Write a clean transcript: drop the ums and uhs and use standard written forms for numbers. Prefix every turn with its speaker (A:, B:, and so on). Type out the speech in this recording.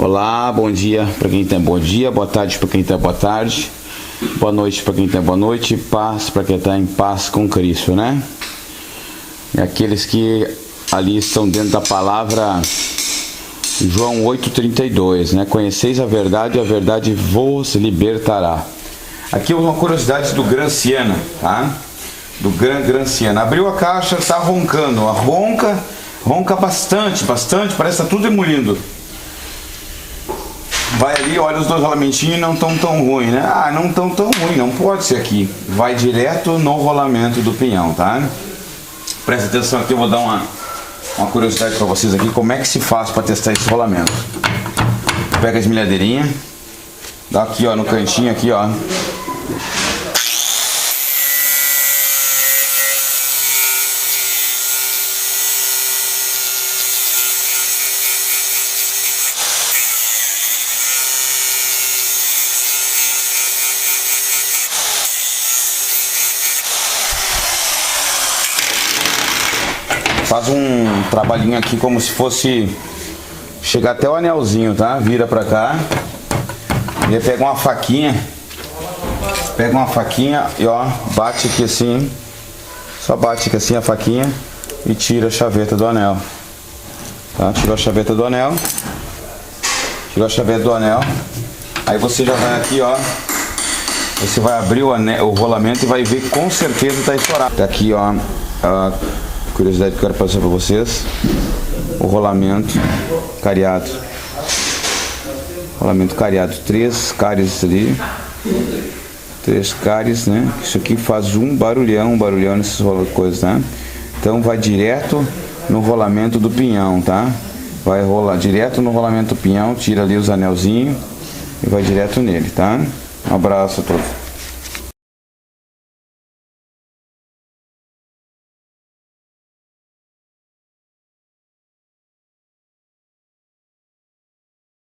A: Olá, bom dia para quem tem bom dia, boa tarde para quem tem boa tarde, boa noite para quem tem boa noite, paz para quem está em paz com Cristo, né? E aqueles que ali estão dentro da palavra João 8,32, né? Conheceis a verdade e a verdade vos libertará. Aqui é uma curiosidade do Granciano, tá? Do Granciano. Abriu a caixa, tá roncando, ronca bastante, parece que tá tudo demolindo. Vai ali, olha os dois rolamentinhos, não tão ruim, né? Ah, não tão ruim, não pode ser aqui. Vai direto no rolamento do pinhão, tá? Presta atenção aqui, eu vou dar uma curiosidade para vocês aqui, como é que se faz para testar esse rolamento. Pega a esmilhadeirinha, dá aqui, ó, no cantinho aqui, ó. Faz um trabalhinho aqui como se fosse chegar até o anelzinho, tá? Vira pra cá. E aí pega uma faquinha. E ó, bate aqui assim. Só bate aqui assim a faquinha e tira a chaveta do anel. Tá? Tirou a chaveta do anel. Aí você já vai aqui, ó. Você vai abrir o rolamento e vai ver com certeza tá estourado. Tá aqui, ó. Curiosidade que eu quero passar para vocês: o rolamento cariado. Rolamento cariado, 3 cáries ali, 3 cáries, né? Isso aqui faz um barulhão nessas coisas, tá? Então vai direto no rolamento do pinhão, tá? Vai rolar direto no rolamento do pinhão, tira ali os anelzinhos e vai direto nele, tá? Um abraço a todos.